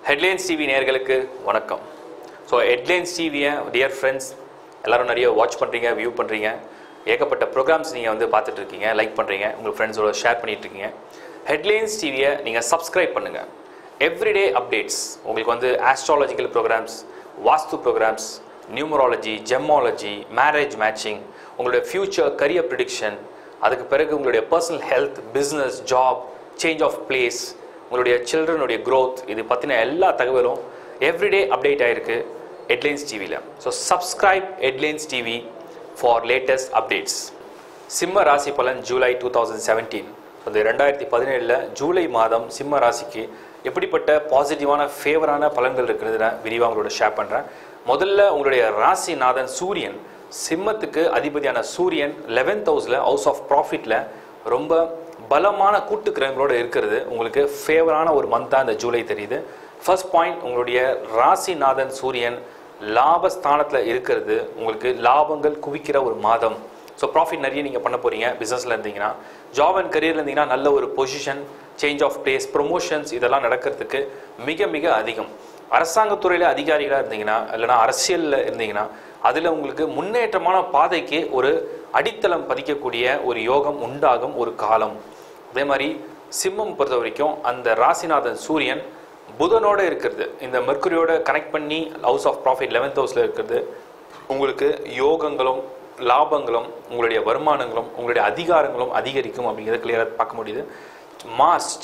Headlines TV நேயர்களுக்கு வணக்கம். So headlines டிவியை டியர் ஃப்ரெண்ட்ஸ் எல்லோரும் நிறைய வாட்ச் பண்ணுறீங்க, வியூ பண்ணுறீங்க. ஏகப்பட்ட ப்ரோக்ராம்ஸ் நீங்கள் வந்து பார்த்துட்ருக்கீங்க, லைக் பண்ணுறீங்க, உங்கள் ஃப்ரெண்ட்ஸோட ஷேர் பண்ணிகிட்ருக்கீங்க. ஹெட்லைன்ஸ் டிவியை நீங்கள் சப்ஸ்கிரைப் பண்ணுங்கள். எவ்ரிடே அப்டேட்ஸ் உங்களுக்கு வந்து astrological programmes, vastu programmes, numerology, gemmology, marriage matching, உங்களுடைய ஃப்யூச்சர் கரியர் ப்ரிடிக்ஷன், அதுக்கு பிறகு உங்களுடைய personal health, business, job, change of place, உங்களுடைய சில்ட்ரனுடைய க்ரோத், இது பற்றின எல்லா தகவலும் எவ்ரிடே அப்டேட் ஆகிருக்கு ஹெட்லைன்ஸ் டிவியில். So subscribe headlines TV for latest updates. சிம்ம ராசி பலன் ஜூலை 2017. அந்த 2017 ஜூலை மாதம் சிம்ம ராசிக்கு எப்படிப்பட்ட பாசிட்டிவான ஃபேவரான பலன்கள் இருக்கிறது நான் விரிவாக உங்களோட ஷேர் பண்ணுறேன். முதல்ல உங்களுடைய ராசிநாதன் சூரியன், சிம்மத்துக்கு அதிபதியான சூரியன் 11th ஹவுஸில், ஹவுஸ் ஆஃப் ப்ராஃபிட்டில் ரொம்ப பலமான கூட்டு கிரகங்களோடு இருக்கிறது உங்களுக்கு ஃபேவரான ஒரு மந்தாக இந்த ஜூலை தெரியுது. ஃபர்ஸ்ட் பாயிண்ட், உங்களுடைய ராசிநாதன் சூரியன் லாபஸ்தானத்தில் இருக்கிறது உங்களுக்கு லாபங்கள் குவிக்கிற ஒரு மாதம். ஸோ ப்ராஃபிட் நிறைய நீங்கள் பண்ண போகிறீங்க. பிஸ்னஸில் இருந்தீங்கன்னா, ஜாப் அண்ட் கரியரில் இருந்தீங்கன்னா நல்ல ஒரு position, change of place, promotions இதெல்லாம் நடக்கிறதுக்கு மிக மிக அதிகம். அரசாங்கத்துறையில் அதிகாரிகளாக இருந்தீங்கன்னா, இல்லைனா அரசியலில் இருந்தீங்கன்னா அதில் உங்களுக்கு முன்னேற்றமான பாதைக்கு ஒரு அடித்தளம் பதிக்கக்கூடிய ஒரு யோகம் உண்டாகும் ஒரு காலம். அதே மாதிரி சிம்மம் பொறுத்த வரைக்கும் அந்த ராசிநாதன் சூரியன் புதனோடு இருக்கிறது, இந்த மெர்க்குரியோட கனெக்ட் பண்ணி ஹவுஸ் ஆஃப் ப்ராஃபிட் 11th ஹவுஸில் இருக்கிறது உங்களுக்கு யோகங்களும் லாபங்களும் உங்களுடைய வருமானங்களும் உங்களுடைய அதிகாரங்களும் அதிகரிக்கும் அப்படிங்கிறத கிளியராக பார்க்க முடியுது.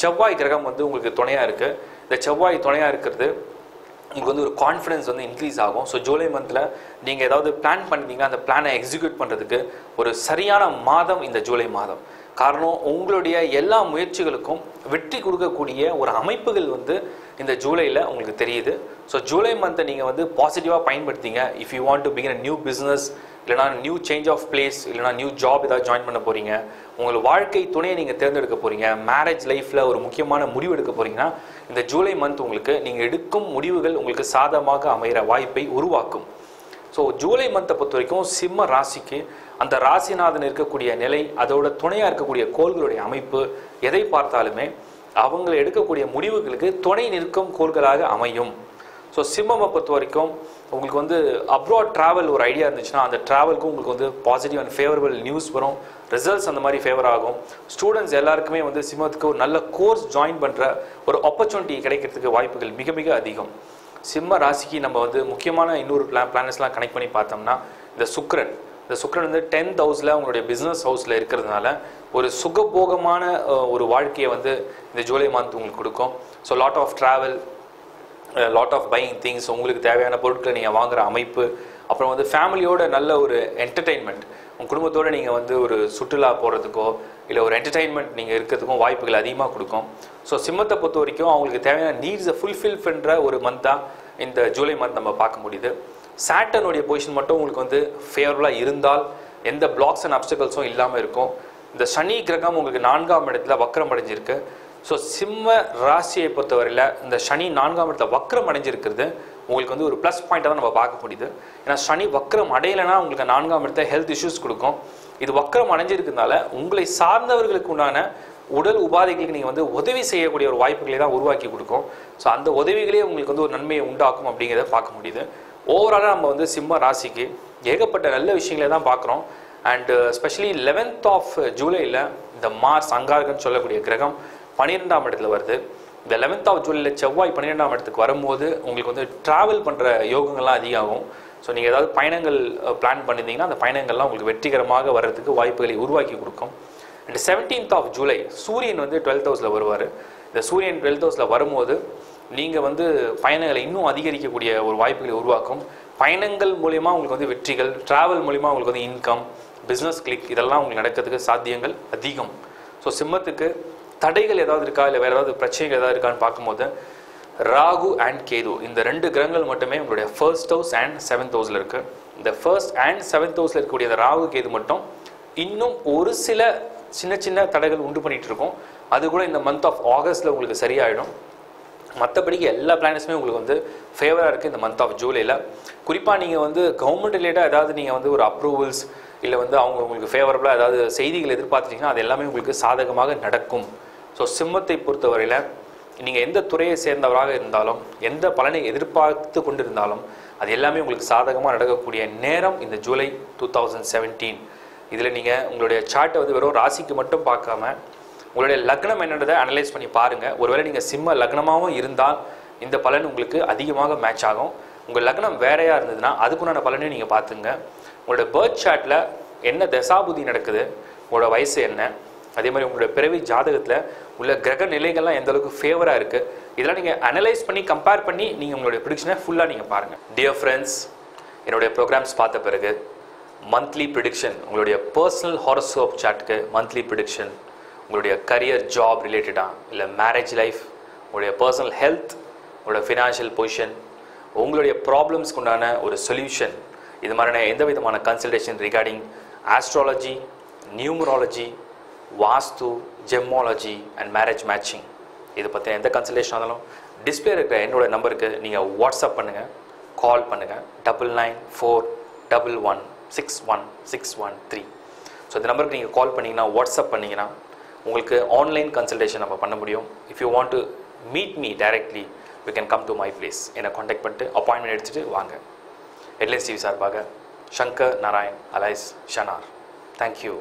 செவ்வாய் கிரகம் வந்து உங்களுக்கு துணையாக இருக்குது. இந்த செவ்வாய் துணையாக இருக்கிறது உங்களுக்கு வந்து ஒரு கான்ஃபிடன்ஸ் வந்து இன்க்ரீஸ் ஆகும். ஸோ ஜூலை மந்தில் நீங்கள் ஏதாவது பிளான் பண்ணிட்டீங்கன்னா அந்த பிளானை எக்ஸிக்யூட் பண்ணுறதுக்கு ஒரு சரியான மாதம் இந்த ஜூலை மாதம். காரணம், உங்களுடைய எல்லா முயற்சிகளுக்கும் வெற்றி கொடுக்கக்கூடிய ஒரு அமைப்புகள் வந்து இந்த ஜூலையில் உங்களுக்கு தெரியுது. ஸோ ஜூலை மந்த்தை நீங்கள் வந்து பாசிட்டிவாக பயன்படுத்திங்க. If you want to begin a new business, இல்லைனா நியூ சேஞ்ச் ஆஃப் பிளேஸ், இல்லைனா நியூ ஜாப் ஏதாவது ஜாயின் பண்ண போகிறீங்க, உங்கள் வாழ்க்கை துணையை நீங்கள் தேர்ந்தெடுக்க போகிறீங்க, மேரேஜ் லைஃப்பில் ஒரு முக்கியமான முடிவு எடுக்க போகிறீங்கன்னா இந்த ஜூலை மந்த் உங்களுக்கு நீங்கள் எடுக்கும் முடிவுகள் உங்களுக்கு சாதகமாக அமைகிற வாய்ப்பை உருவாக்கும். ஸோ ஜூலை மந்த்தை பொறுத்த வரைக்கும் சிம்ம ராசிக்கு அந்த ராசிநாதன் இருக்கக்கூடிய நிலை, அதோட துணையாக இருக்கக்கூடிய கோள்களுடைய அமைப்பு, எதை பார்த்தாலுமே அவங்களை எடுக்கக்கூடிய முடிவுகளுக்கு துணை நிற்கும் கோள்களாக அமையும். ஸோ சிம்மமை பொறுத்த வரைக்கும் உங்களுக்கு வந்து அப்ராட் ட்ராவல் ஒரு ஐடியா இருந்துச்சுன்னா அந்த ட்ராவலுக்கும் உங்களுக்கு வந்து பாசிட்டிவ் அண்ட் ஃபேவரபிள் நியூஸ் வரும், ரிசல்ட்ஸ் அந்த மாதிரி ஃபேவர் ஆகும். ஸ்டூடெண்ட்ஸ் எல்லாருக்குமே வந்து சிம்மத்துக்கு ஒரு நல்ல கோர்ஸ் ஜாயின் பண்ணுற ஒரு ஆப்பர்ச்சுனிட்டி கிடைக்கிறதுக்கு வாய்ப்புகள் மிக மிக அதிகம். சிம்ம ராசிக்கு நம்ம வந்து முக்கியமான இன்னொரு பிளானட்ஸ்லாம் கனெக்ட் பண்ணி பார்த்தோம்னா இந்த சுக்கிரன் வந்து 10th ஹவுஸில் உங்களுடைய பிஸ்னஸ் ஹவுஸில் இருக்கிறதுனால ஒரு சுகபோகமான ஒரு வாழ்க்கையை வந்து இந்த ஜூலை மந்த் உங்களுக்கு கொடுக்கும். So lot of travel, lot of buying things, உங்களுக்கு தேவையான பொருட்களை நீங்கள் வாங்குகிற அமைப்பு, அப்புறம் வந்து ஃபேமிலியோட நல்ல ஒரு என்டர்டெயின்மெண்ட், உங்கள் குடும்பத்தோடு நீங்கள் வந்து ஒரு சுற்றுலா போகிறதுக்கோ இல்லை ஒரு என்டர்டெயின்மெண்ட் நீங்கள் இருக்கிறதுக்கும் வாய்ப்புகள் அதிகமாக கொடுக்கும். ஸோ சிம்மத்தை பொறுத்த வரைக்கும் அவங்களுக்கு தேவையான நீட்ஸை ஃபுல்ஃபில் பண்ணுற ஒரு மந்தாக இந்த ஜூலை மந்த் நம்ம பார்க்க முடியுது. சாட்டர்னுடைய பொசிஷன் மட்டும் உங்களுக்கு வந்து ஃபேவரபுளாக இருந்தால் எந்த பிளாக்ஸ் அண்ட் அப்டக்கிள்ஸும் இல்லாமல் இருக்கும். இந்த சனி கிரகம் உங்களுக்கு 4ஆம் இடத்துல வக்ரம் அடைஞ்சிருக்கு. ஸோ சிம்ம ராசியை பொறுத்தவரையில் இந்த சனி 4ஆம் இடத்துல வக்ரம் அடைஞ்சிருக்கிறது உங்களுக்கு வந்து ஒரு ப்ளஸ் பாயிண்ட்டாக தான் நம்ம பார்க்க முடியுது. ஏன்னா சனி வக்ரம் அடையலைன்னா உங்களுக்கு 4ஆம் இடத்துல ஹெல்த் இஷ்யூஸ் கொடுக்கும். இது வக்ரம் அடைஞ்சிருக்கிறதுனால உங்களை சார்ந்தவர்களுக்கு உண்டான உடல் உபாதைகளுக்கு நீங்கள் வந்து உதவி செய்யக்கூடிய ஒரு வாய்ப்புகளை தான் உருவாக்கி கொடுக்கும். ஸோ அந்த உதவிகளே உங்களுக்கு வந்து ஒரு நன்மையை உண்டாக்கும் அப்படிங்கிறத பார்க்க முடியுது. ஓவராலாக நம்ம வந்து சிம்ம ராசிக்கு ஏகப்பட்ட நல்ல விஷயங்களை தான் பார்க்குறோம். அண்ட் ஸ்பெஷலி 11th ஆஃப் ஜூலையில் இந்த மார்ஸ், அங்காரகன்னு சொல்லக்கூடிய கிரகம் 12ஆம் இடத்துல வருது. இந்த 11th ஆஃப் ஜூலையில் செவ்வாய் 12ஆம் இடத்துக்கு வரும்போது உங்களுக்கு வந்து ட்ராவல் பண்ணுற யோகங்கள்லாம் அதிகமாகும். ஸோ நீங்கள் ஏதாவது பயணங்கள் பிளான் பண்ணியிருந்தீங்கன்னா அந்த பயணங்கள்லாம் உங்களுக்கு வெற்றிகரமாக வர்றதுக்கு வாய்ப்புகளை உருவாக்கி கொடுக்கும். அண்ட் 17th ஆஃப் ஜூலை சூரியன் வந்து 12th ஹவுஸில் வருவார். இந்த சூரியன் 12th ஹவுஸில் வரும்போது நீங்கள் வந்து பயணங்களை இன்னும் அதிகரிக்கக்கூடிய ஒரு வாய்ப்புகளை உருவாக்கும். பயணங்கள் மூலயமா உங்களுக்கு வந்து வெற்றிகள், ட்ராவல் மூலிமா உங்களுக்கு வந்து இன்கம், பிஸ்னஸ் கிளிக் இதெல்லாம் உங்களுக்கு நடக்கிறதுக்கு சாத்தியங்கள் அதிகம். ஸோ சிம்மத்துக்கு தடைகள் ஏதாவது இருக்கா, இல்லை வேறு ஏதாவது பிரச்சனைகள் ஏதாவது இருக்கான்னு பார்க்கும்போது ராகு அண்ட் கேது இந்த 2 கிரகங்கள் மட்டுமே உங்களுடைய 1st ஹவுஸ் அண்ட் 7th ஹவுஸில் இருக்குது. இந்த 1st and 7th ஹவுஸில் இருக்கக்கூடிய இந்த ராகு கேது மட்டும் இன்னும் ஒரு சில சின்ன சின்ன தடைகள் உண்டு பண்ணிகிட்டு இருக்கும். அது கூட இந்த மந்த் ஆஃப் ஆகஸ்ட்டில் உங்களுக்கு சரியாயிடும். மற்றபடிக்கு எல்லா பிளானட்ஸுமே உங்களுக்கு வந்து ஃபேவராக இருக்குது இந்த மந்த் ஆஃப் ஜூலையில். குறிப்பாக நீங்கள் வந்து கவர்மெண்ட் ரிலேட்டாக ஏதாவது நீங்கள் வந்து ஒரு அப்ரூவல்ஸ் இல்லை வந்து அவங்க உங்களுக்கு ஃபேவரபுளாக ஏதாவது செய்திகள் எதிர்பார்த்துட்டிங்கன்னா அது எல்லாமே உங்களுக்கு சாதகமாக நடக்கும். ஸோ சிம்மத்தை பொறுத்தவரையில் நீங்கள் எந்த துறையை சேர்ந்தவராக இருந்தாலும் எந்த பலனை எதிர்பார்த்து கொண்டிருந்தாலும் அது எல்லாமே உங்களுக்கு சாதகமாக நடக்கக்கூடிய நேரம் இந்த ஜூலை 2017. இதில் நீங்கள் உங்களுடைய சார்ட்டை வந்து வெறும் ராசிக்கு மட்டும் பார்க்காம உங்களுடைய லக்னம் என்னன்றதை அனலைஸ் பண்ணி பாருங்கள். ஒருவேளை நீங்கள் சிம்ம லக்னமாகவும் இருந்தால் இந்த பலன் உங்களுக்கு அதிகமாக மேட்ச் ஆகும். உங்கள் லக்னம் வேறையாக இருந்ததுன்னா அதுக்குண்டான பலனையும் நீங்கள் பார்த்துங்க. உங்களோட பர்த் சார்ட்டில் என்ன தசாபுதி நடக்குது, உங்களோட வயசு என்ன, அதே மாதிரி உங்களுடைய பிறவி ஜாதகத்தில் உள்ள கிரக நிலைகள்லாம் எந்த அளவுக்கு ஃபேவராக இருக்குது, இதெல்லாம் நீங்கள் அனலைஸ் பண்ணி கம்பேர் பண்ணி நீங்கள் உங்களுடைய ப்ரிடிக்ஷனை ஃபுல்லாக நீங்கள் பாருங்கள். டியர் ஃப்ரெண்ட்ஸ், என்னுடைய ப்ரோக்ராம்ஸ் பார்த்த பிறகு மந்த்லி ப்ரிடிக்ஷன், உங்களுடைய பர்சனல் ஹாரோஸ்கோப் சார்ட்டுக்கு மந்த்லி ப்ரிடிக்ஷன், உங்களுடைய கரியர் ஜாப் ரிலேட்டடாக இல்லை மேரேஜ் லைஃப், உங்களுடைய பர்சனல் ஹெல்த், உங்களோட ஃபினான்ஷியல் பொசிஷன், உங்களுடைய ப்ராப்ளம்ஸ்க்கு உண்டான ஒரு சொல்யூஷன், இது மாதிரியான எந்த விதமான consultation regarding astrology, numerology, vastu, gemmology and marriage matching, இது பற்றின எந்த கன்சல்டேஷன் ஆனாலும் டிஸ்பிளே இருக்கிற என்னோட நம்பருக்கு நீங்கள் வாட்ஸ்அப் பண்ணுங்கள், கால் பண்ணுங்கள் 9941116163. ஸோ இந்த நம்பருக்கு நீங்கள் கால் பண்ணிங்கன்னா வாட்ஸ்அப் பண்ணிங்கன்னா உங்களுக்கு ஆன்லைன் கன்சல்டேஷன் நம்ம பண்ண முடியும். If you want to meet me directly you can come to my place. என்னை காண்டாக்ட் பண்ணிட்டு அப்பாயின்மெண்ட் எடுத்துகிட்டு வாங்க. ஹெட்லைன்ஸ் டிவி சார்பாக சங்கர் நாராயண் அலைஸ் ஷனார். தேங்க்யூ.